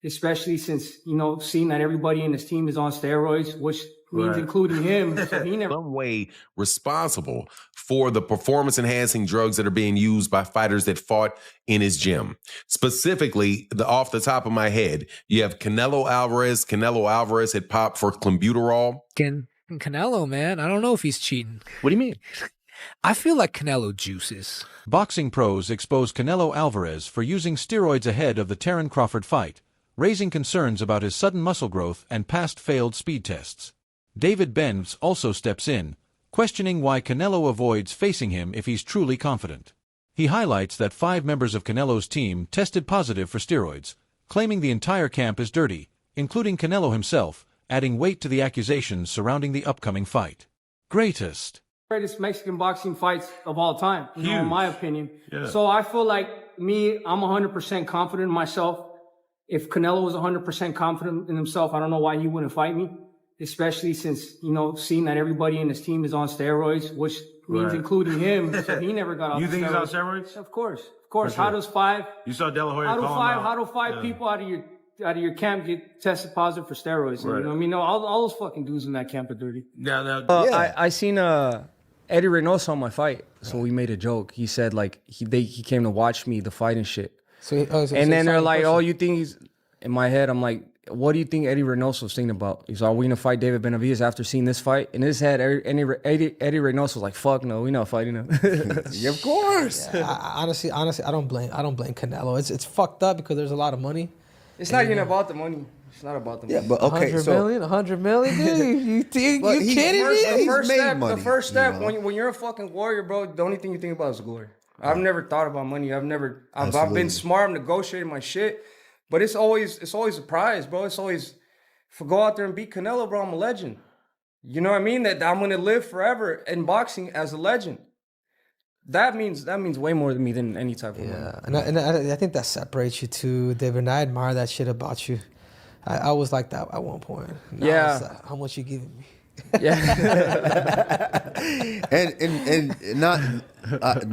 especially since, seeing that everybody in his team is on steroids, which means including him. So he never some way responsible for the performance-enhancing drugs that are being used by fighters that fought in his gym. Specifically, off the top of my head, you have Canelo Alvarez. Canelo Alvarez had popped for clenbuterol. Canelo, man, I don't know if he's cheating. What do you mean? I feel like Canelo juices. Boxing pros expose Canelo Alvarez for using steroids ahead of the Terence Crawford fight, raising concerns about his sudden muscle growth and past failed speed tests. David Benz also steps in, questioning why Canelo avoids facing him if he's truly confident. He highlights that 5 members of Canelo's team tested positive for steroids, claiming the entire camp is dirty, including Canelo himself, adding weight to the accusations surrounding the upcoming fight. Greatest Mexican boxing fights of all time, in my opinion. Yeah. So I feel like I'm 100% confident in myself. If Canelo was 100% confident in himself, I don't know why he wouldn't fight me. Especially since, seeing that everybody in his team is on steroids, which means including him. So he never got off You think steroids. he's on steroids? Of course. Sure. Sure. How does 5? You saw De La Hoya How do five people out of your camp get tested positive for steroids? Right. You know what I mean? all those fucking dudes in that camp are dirty. I seen Eddie Reynoso on my fight, so we made a joke. He said like he came to watch me the fight and shit. And then they're like, "Oh, you think he's?" In my head, I'm like, "What do you think Eddie Reynoso's thinking about?" He's like, "Are we gonna fight David Benavidez after seeing this fight?" In his head, Eddie Reynoso was like, "Fuck no, we not fighting him." Yeah, of course. Yeah, honestly, I don't blame Canelo. It's fucked up because there's a lot of money. It's not even about the money. It's not about the money. Yeah, but okay, 100 million, dude. You think you kidding me? The first step when you're a fucking warrior, bro. The only thing you think about is glory. I've never thought about money. I've been smart. I'm negotiating my shit, but it's always a prize, bro. It's always if I go out there and beat Canelo, bro, I'm a legend. You know what I mean? That I'm gonna live forever in boxing as a legend. That means way more to me than any type of money. And I think that separates you too, David. And I admire that shit about you. I was like that at one point. Now it's like, how much you giving me? Yeah. and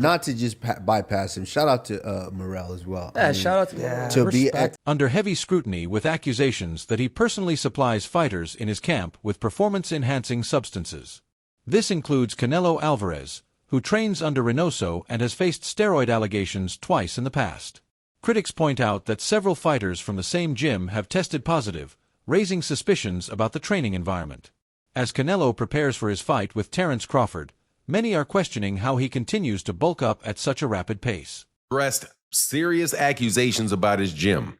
not to just bypass him. Shout out to Morel as well. Yeah, shout out to Morel. To be under heavy scrutiny with accusations that he personally supplies fighters in his camp with performance-enhancing substances. This includes Canelo Alvarez, who trains under Reynoso and has faced steroid allegations twice in the past. Critics point out that several fighters from the same gym have tested positive, raising suspicions about the training environment. As Canelo prepares for his fight with Terence Crawford, many are questioning how he continues to bulk up at such a rapid pace. Addressed serious accusations about his gym.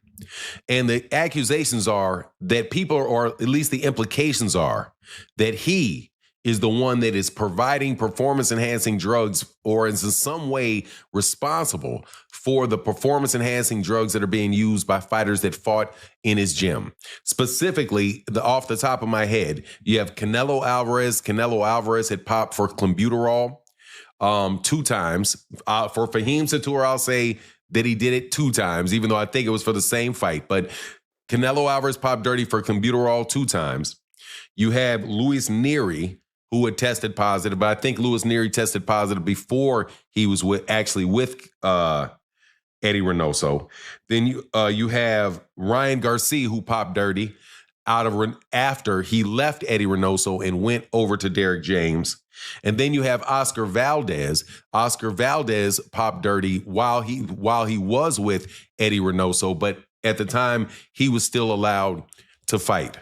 And the accusations are that people, or at least the implications are, that he is the one that is providing performance-enhancing drugs or is in some way responsible for the performance-enhancing drugs that are being used by fighters that fought in his gym. Specifically, off the top of my head, you have Canelo Alvarez. Canelo Alvarez had popped for clenbuterol 2 times. For Fahim Satur, I'll say that he did it 2 times, even though I think it was for the same fight. But Canelo Alvarez popped dirty for clenbuterol 2 times. You have Luis Nery, who had tested positive, but I think Luis Nery tested positive before he was with Eddie Reynoso. Then you have Ryan Garcia, who popped dirty after he left Eddie Reynoso and went over to Derek James. And then you have Oscar Valdez. Oscar Valdez popped dirty while he was with Eddie Reynoso, but at the time he was still allowed to fight.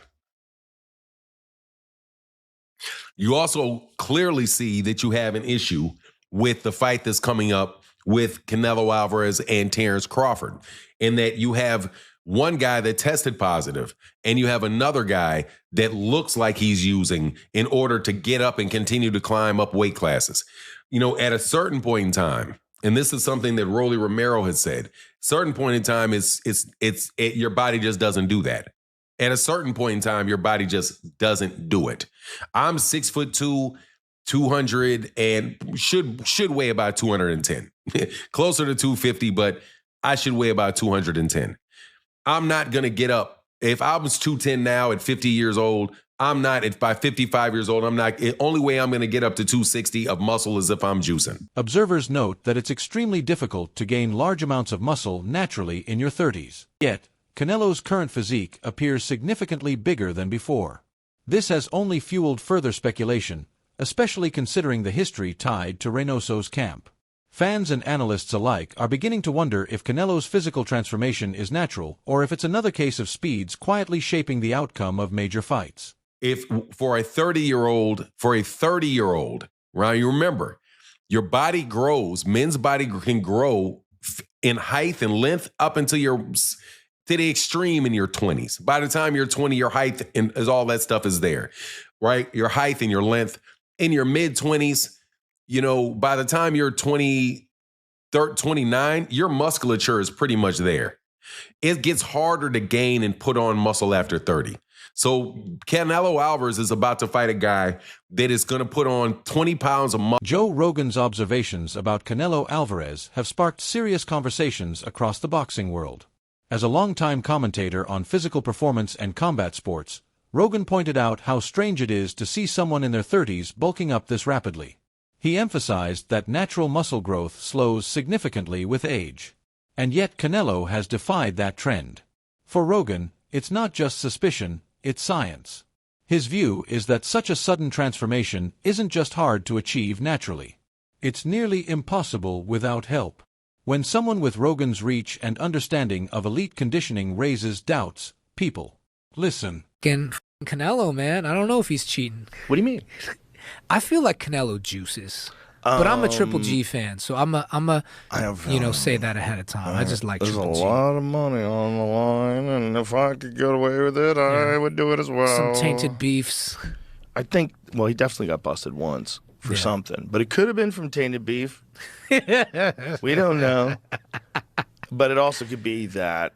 You also clearly see that you have an issue with the fight that's coming up with Canelo Alvarez and Terence Crawford, in that you have one guy that tested positive and you have another guy that looks like he's using in order to get up and continue to climb up weight classes. You know, at a certain point in time, and this is something that Rolly Romero has said, certain point in time your body just doesn't do that. At a certain point in time, your body just doesn't do it. I'm 6'2", 200, and should weigh about 210. Closer to 250, but I should weigh about 210. I'm not going to get up. If I was 210 now at 50 years old, I'm not. If by 55 years old, I'm not. The only way I'm going to get up to 260 of muscle is if I'm juicing. Observers note that it's extremely difficult to gain large amounts of muscle naturally in your 30s. Yet, Canelo's current physique appears significantly bigger than before. This has only fueled further speculation, especially considering the history tied to Reynoso's camp. Fans and analysts alike are beginning to wonder if Canelo's physical transformation is natural or if it's another case of speeds quietly shaping the outcome of major fights. If for a 30-year-old, right, you remember, your body grows, men's body can grow in height and length up until to the extreme in your 20s. By the time you're 20, your height and all that stuff is there, right? Your height and your length. In your mid-20s, by the time you're 29, your musculature is pretty much there. It gets harder to gain and put on muscle after 30. So Canelo Alvarez is about to fight a guy that is going to put on 20 pounds of muscle. Joe Rogan's observations about Canelo Alvarez have sparked serious conversations across the boxing world. As a longtime commentator on physical performance and combat sports, Rogan pointed out how strange it is to see someone in their 30s bulking up this rapidly. He emphasized that natural muscle growth slows significantly with age. And yet Canelo has defied that trend. For Rogan, it's not just suspicion, it's science. His view is that such a sudden transformation isn't just hard to achieve naturally. It's nearly impossible without help. When someone with Rogan's reach and understanding of elite conditioning raises doubts, people listen. Canelo, man, I don't know if he's cheating. What do you mean? I feel like Canelo juices. But I'm a Triple G fan, so I'm a say that ahead of time. I just like Triple G. There's a lot of money on the line, and if I could get away with it, I would do it as well. Some tainted beefs. I think, well, he definitely got busted once for something, but it could have been from tainted beef. We don't know. But it also could be that,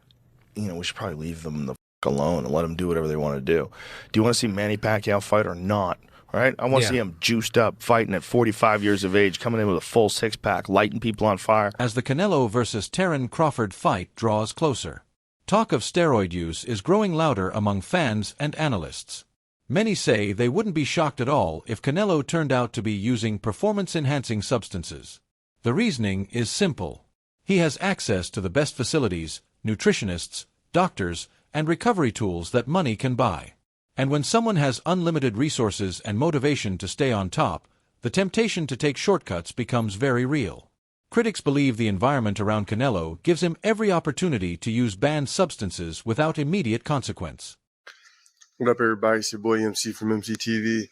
we should probably leave them the f*** alone and let them do whatever they want to do. Do you want to see Manny Pacquiao fight or not? Right? I want to see him juiced up, fighting at 45 years of age, coming in with a full six-pack, lighting people on fire. As the Canelo versus Terence Crawford fight draws closer, talk of steroid use is growing louder among fans and analysts. Many say they wouldn't be shocked at all if Canelo turned out to be using performance-enhancing substances. The reasoning is simple. He has access to the best facilities, nutritionists, doctors, and recovery tools that money can buy. And when someone has unlimited resources and motivation to stay on top, the temptation to take shortcuts becomes very real. Critics believe the environment around Canelo gives him every opportunity to use banned substances without immediate consequence. What up, everybody? It's your boy MC from MCTV.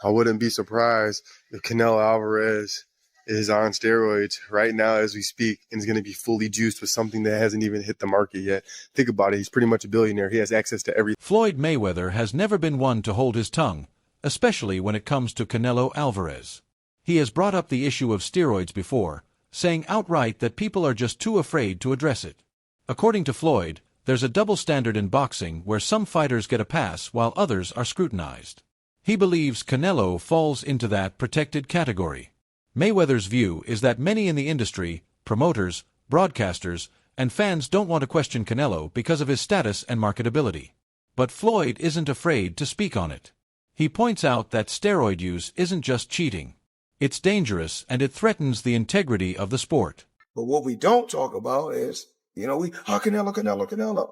I wouldn't be surprised if Canelo Alvarez is on steroids right now as we speak and is going to be fully juiced with something that hasn't even hit the market yet. Think about it. He's pretty much a billionaire. He has access to everything. Floyd Mayweather has never been one to hold his tongue, especially when it comes to Canelo Alvarez. He has brought up the issue of steroids before, saying outright that people are just too afraid to address it. According to Floyd, there's a double standard in boxing where some fighters get a pass while others are scrutinized. He believes Canelo falls into that protected category. Mayweather's view is that many in the industry, promoters, broadcasters, and fans don't want to question Canelo because of his status and marketability. But Floyd isn't afraid to speak on it. He points out that steroid use isn't just cheating. It's dangerous and it threatens the integrity of the sport. But what we don't talk about is, Canelo.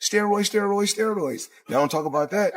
Steroids. They don't talk about that.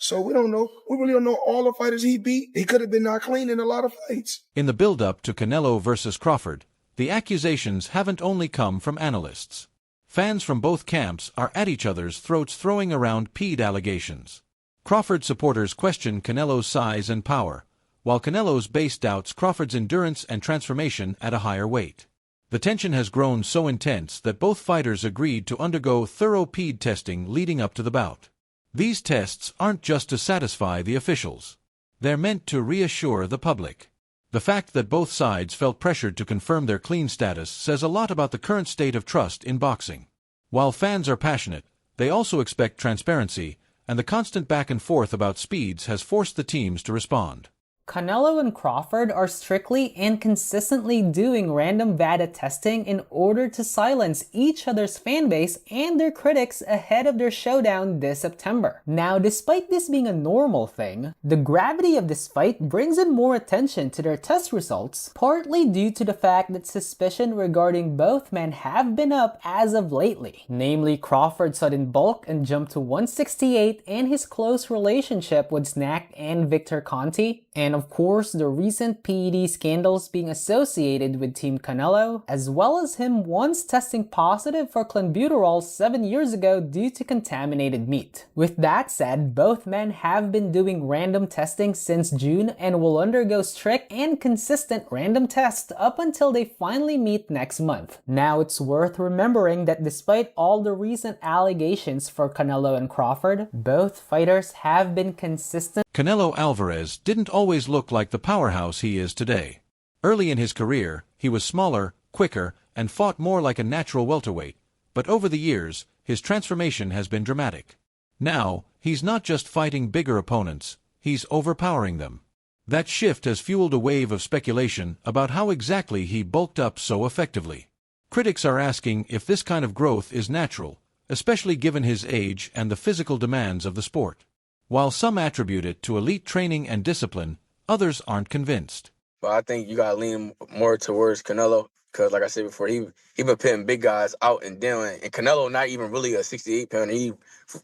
So we don't know. We really don't know all the fighters he beat. He could have been not clean in a lot of fights. In the build-up to Canelo versus Crawford, the accusations haven't only come from analysts. Fans from both camps are at each other's throats throwing around ped allegations. Crawford supporters question Canelo's size and power, while Canelo's base doubts Crawford's endurance and transformation at a higher weight. The tension has grown so intense that both fighters agreed to undergo thorough ped testing leading up to the bout. These tests aren't just to satisfy the officials. They're meant to reassure the public. The fact that both sides felt pressured to confirm their clean status says a lot about the current state of trust in boxing. While fans are passionate, they also expect transparency, and the constant back and forth about speeds has forced the teams to respond. Canelo and Crawford are strictly and consistently doing random VADA testing in order to silence each other's fanbase and their critics ahead of their showdown this September. Now, despite this being a normal thing, the gravity of this fight brings in more attention to their test results, partly due to the fact that suspicion regarding both men have been up as of lately. Namely, Crawford's sudden bulk and jump to 168 and his close relationship with Snack and Victor Conti, and of course the recent PED scandals being associated with Team Canelo, as well as him once testing positive for clenbuterol 7 years ago due to contaminated meat. With that said, both men have been doing random testing since June and will undergo strict and consistent random tests up until they finally meet next month. Now, it's worth remembering that despite all the recent allegations for Canelo and Crawford, both fighters have been consistent. Canelo Alvarez didn't always look like the powerhouse he is today. Early in his career, he was smaller, quicker, and fought more like a natural welterweight, but over the years, his transformation has been dramatic. Now, he's not just fighting bigger opponents, he's overpowering them. That shift has fueled a wave of speculation about how exactly he bulked up so effectively. Critics are asking if this kind of growth is natural, especially given his age and the physical demands of the sport. While some attribute it to elite training and discipline, others aren't convinced. But I think you gotta lean more towards Canelo, because like I said before, he been putting big guys out and down, and Canelo not even really a 68 pounder. He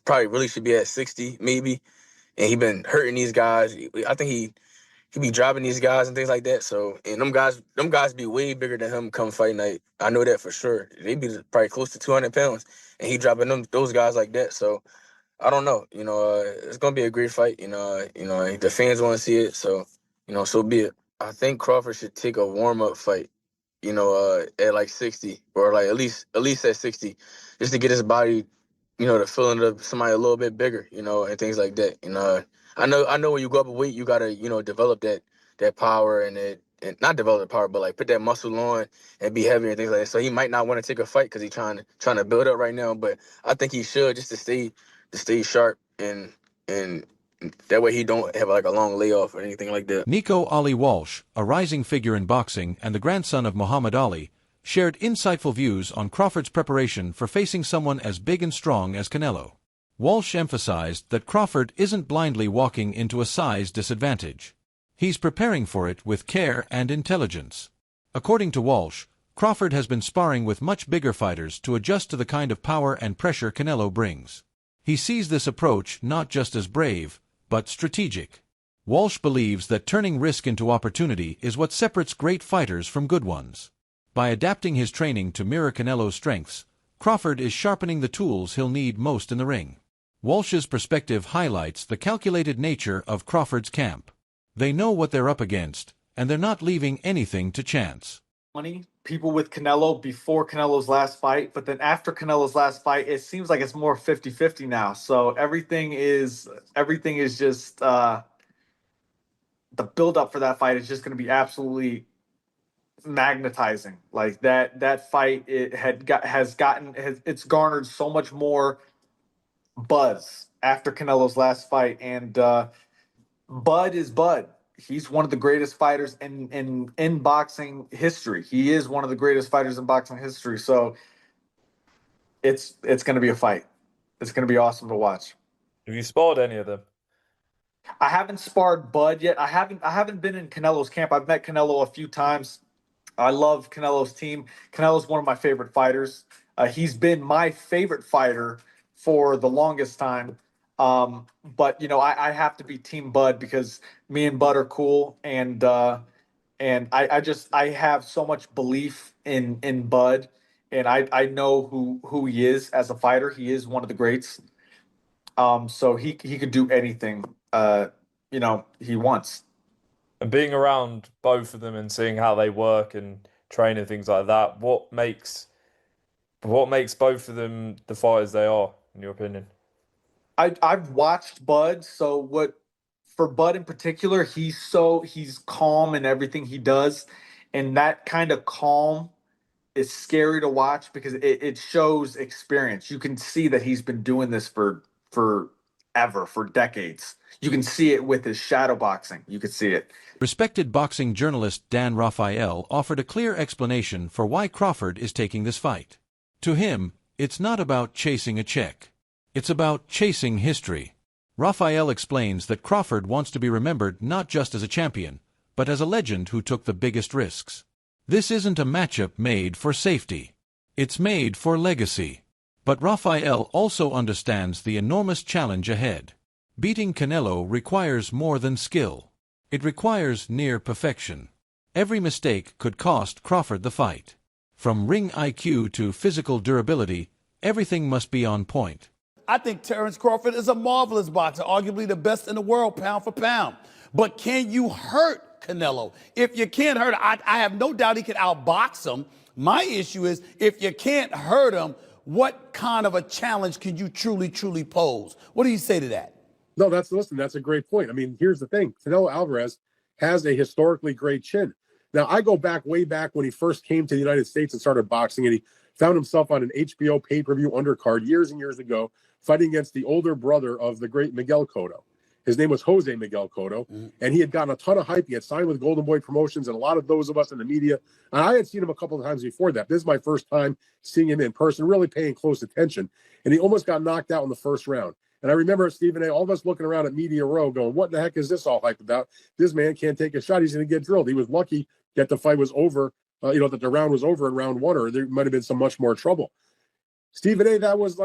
probably really should be at 60 maybe, and he been hurting these guys. I think he be dropping these guys and things like that. So, and them guys be way bigger than him come fight night. I know that for sure. They be probably close to 200 pounds, and he dropping those guys like that. So I don't know. It's gonna be a great fight. The fans want to see it, so so be it. I think Crawford should take a warm up fight. At like 60 or like at least at 60, just to get his body, the feeling of somebody a little bit bigger, and things like that. I know when you go up a weight, you gotta develop that power and not develop the power, but like put that muscle on and be heavier and things like that. So he might not want to take a fight because he's trying to build up right now, but I think he should, just to stay sharp and that way he don't have like a long layoff or anything like that. Nico Ali Walsh, a rising figure in boxing and the grandson of Muhammad Ali, shared insightful views on Crawford's preparation for facing someone as big and strong as Canelo. Walsh emphasized that Crawford isn't blindly walking into a size disadvantage. He's preparing for it with care and intelligence. According to Walsh, Crawford has been sparring with much bigger fighters to adjust to the kind of power and pressure Canelo brings. He sees this approach not just as brave, but strategic. Walsh believes that turning risk into opportunity is what separates great fighters from good ones. By adapting his training to mirror Canelo's strengths, Crawford is sharpening the tools he'll need most in the ring. Walsh's perspective highlights the calculated nature of Crawford's camp. They know what they're up against, and they're not leaving anything to chance. People with Canelo before Canelo's last fight, but then after Canelo's last fight, it seems like it's more 50-50 now. So everything is just the build up for that fight is just going to be absolutely magnetizing. Like that fight, it's garnered so much more buzz after Canelo's last fight, and Bud is Bud. He's one of the greatest fighters in boxing history. He is one of the greatest fighters in boxing history. So it's going to be a fight. It's going to be awesome to watch. Have you sparred any of them? I haven't sparred Bud yet. I haven't been in Canelo's camp. I've met Canelo a few times. I love Canelo's team. Canelo's one of my favorite fighters. He's been my favorite fighter for the longest time. But I have to be Team Bud because me and Bud are cool, and I have so much belief in Bud, and I know who he is as a fighter. He is one of the greats. So he could do anything he wants. And being around both of them and seeing how they work and train and things like that, what makes both of them the fighters they are, in your opinion? I've watched Bud, so for Bud in particular, he's calm in everything he does, and that kind of calm is scary to watch because it shows experience. You can see that he's been doing this for forever, for decades. You can see it with his shadow boxing. You could see it. Respected boxing journalist Dan Rafael offered a clear explanation for why Crawford is taking this fight. To him, it's not about chasing a check. It's about chasing history. Rafael explains that Crawford wants to be remembered not just as a champion, but as a legend who took the biggest risks. This isn't a matchup made for safety. It's made for legacy. But Rafael also understands the enormous challenge ahead. Beating Canelo requires more than skill. It requires near perfection. Every mistake could cost Crawford the fight. From ring IQ to physical durability, everything must be on point. I think Terence Crawford is a marvelous boxer, arguably the best in the world, pound for pound. But can you hurt Canelo? If you can't hurt him, I have no doubt he can outbox him. My issue is, if you can't hurt him, what kind of a challenge can you truly pose? What do you say to that? No, that's a great point. I mean, here's the thing. Canelo Alvarez has a historically great chin. Now, I go way back when he first came to the United States and started boxing, and he found himself on an HBO pay-per-view undercard years and years ago, fighting against the older brother of the great Miguel Cotto. His name was Jose Miguel Cotto, and he had gotten a ton of hype. He had signed with Golden Boy Promotions, and a lot of those of us in the media. And I had seen him a couple of times before that. This is my first time seeing him in person, really paying close attention. And he almost got knocked out in the first round. And I remember Stephen A., all of us looking around at Media Row going, what the heck is this all hype about? This man can't take a shot. He's going to get drilled. He was lucky that the fight was over, that the round was over in round one, or there might have been some much more trouble. Stephen A., that was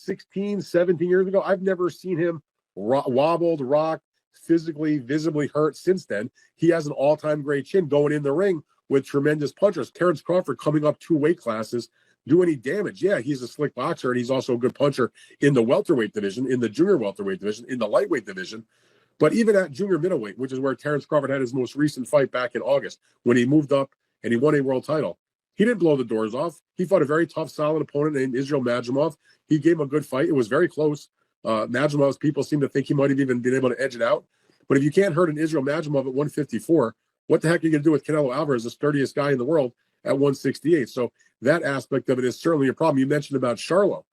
16, 17 years ago. I've never seen him wobbled, rocked, physically, visibly hurt since then. He has an all-time great chin going in the ring with tremendous punchers. Terence Crawford coming up 2 weight classes, do any damage. Yeah, he's a slick boxer, and he's also a good puncher in the welterweight division, in the junior welterweight division, in the lightweight division. But even at junior middleweight, which is where Terence Crawford had his most recent fight back in August, when he moved up and he won a world title, he didn't blow the doors off. He fought a very tough, solid opponent named Israel Madrimov. He gave him a good fight. It was very close. Madrimov's people seem to think he might have even been able to edge it out. But if you can't hurt an Israel Madrimov at 154, what the heck are you going to do with Canelo Alvarez, the sturdiest guy in the world, at 168? So that aspect of it is certainly a problem. You mentioned about Charlo.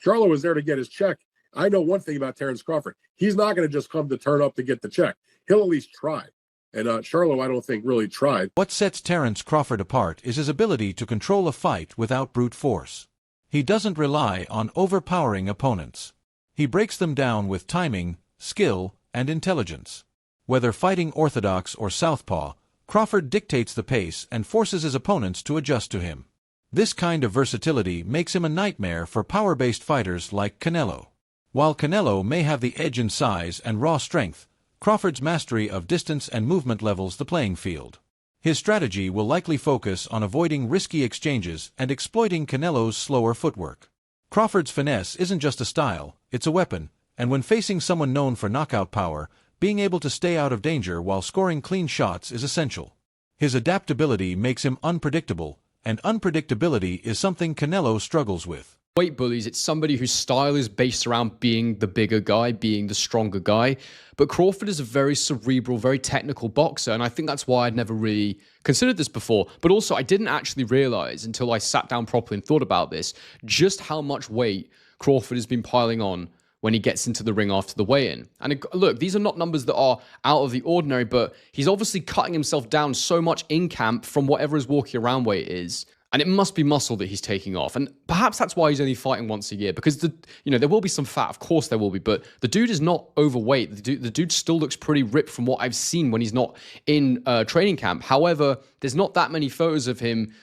Charlo was there to get his check. I know one thing about Terence Crawford. He's not going to just come to turn up to get the check. He'll at least try. And Charlo, I don't think, really tried. What sets Terence Crawford apart is his ability to control a fight without brute force. He doesn't rely on overpowering opponents. He breaks them down with timing, skill, and intelligence. Whether fighting orthodox or southpaw, Crawford dictates the pace and forces his opponents to adjust to him. This kind of versatility makes him a nightmare for power-based fighters like Canelo. While Canelo may have the edge in size and raw strength, Crawford's mastery of distance and movement levels the playing field. His strategy will likely focus on avoiding risky exchanges and exploiting Canelo's slower footwork. Crawford's finesse isn't just a style, it's a weapon, and when facing someone known for knockout power, being able to stay out of danger while scoring clean shots is essential. His adaptability makes him unpredictable, and unpredictability is something Canelo struggles with. Weight bullies, it's somebody whose style is based around being the bigger guy, being the stronger guy. But Crawford is a very cerebral, very technical boxer, and I think that's why I'd never really considered this before. But also, I didn't actually realize until I sat down properly and thought about this, just how much weight Crawford has been piling on when he gets into the ring after the weigh-in. And look, these are not numbers that are out of the ordinary, but he's obviously cutting himself down so much in camp from whatever his walking around weight is. And it must be muscle that he's taking off. And perhaps that's why he's only fighting once a year, because there will be some fat, of course there will be, but the dude is not overweight. The dude still looks pretty ripped from what I've seen when he's not in training camp. However, there's not that many photos of him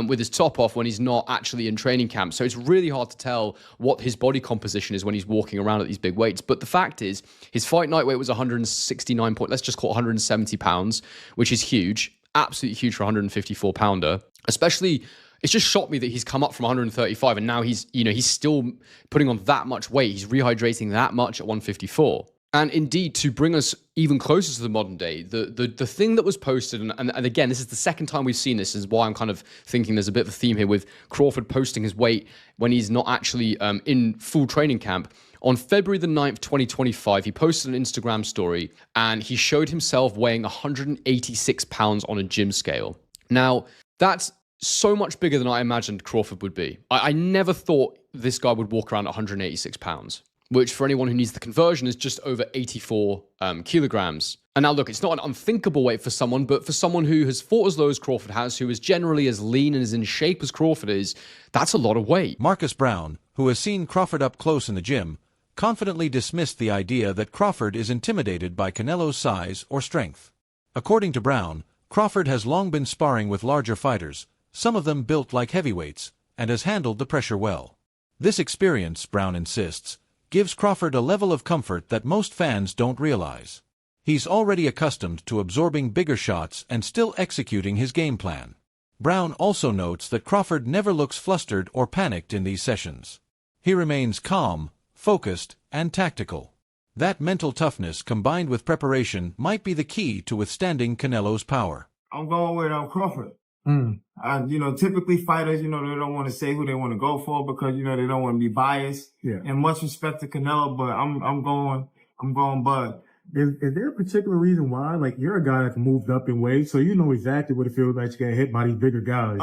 with his top off when he's not actually in training camp. So it's really hard to tell what his body composition is when he's walking around at these big weights. But the fact is, his fight night weight was 169 let's just call it 170 pounds, which is huge, absolutely huge for a 154 pounder, especially. It's just shocked me that he's come up from 135 and now he's still putting on that much weight. He's rehydrating that much at 154. And indeed, to bring us even closer to the modern day, the thing that was posted, and again, this is the second time we've seen this, is why I'm kind of thinking there's a bit of a theme here with Crawford posting his weight when he's not actually in full training camp. On February the 9th, 2025, he posted an Instagram story and he showed himself weighing 186 pounds on a gym scale. Now, that's so much bigger than I imagined Crawford would be. I never thought this guy would walk around at 186 pounds. which for anyone who needs the conversion is just over 84 kilograms. And now look, it's not an unthinkable weight for someone, but for someone who has fought as low as Crawford has, who is generally as lean and as in shape as Crawford is, that's a lot of weight. Marcus Brown, who has seen Crawford up close in the gym, confidently dismissed the idea that Crawford is intimidated by Canelo's size or strength. According to Brown, Crawford has long been sparring with larger fighters, some of them built like heavyweights, and has handled the pressure well. This experience, Brown insists, gives Crawford a level of comfort that most fans don't realize. He's already accustomed to absorbing bigger shots and still executing his game plan. Brown also notes that Crawford never looks flustered or panicked in these sessions. He remains calm, focused, and tactical. That mental toughness combined with preparation might be the key to withstanding Canelo's power. I'm going with Crawford. Typically fighters, they don't want to say who they want to go for because, they don't want to be biased. Yeah. And much respect to Canelo, but I'm going Bud. Is there a particular reason why? Like, you're a guy that's moved up in weight, so you know exactly what it feels like to get hit by these bigger guys.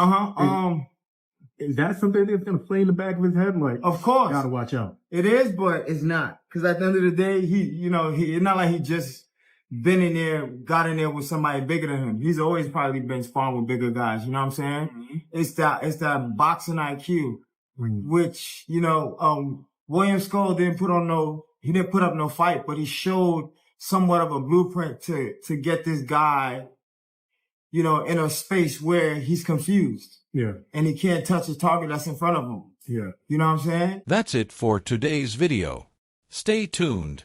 Is that something that's going to play in the back of his head? Like, of course. Gotta watch out. It is, but it's not. Because at the end of the day, it's not like he just been in there, got in there with somebody bigger than him. He's always probably been sparring with bigger guys. You know what I'm saying? Mm-hmm. It's that boxing IQ, which, William Skull didn't put up no fight, but he showed somewhat of a blueprint to get this guy, in a space where he's confused. Yeah. And he can't touch his target that's in front of him. Yeah. You know what I'm saying? That's it for today's video. Stay tuned.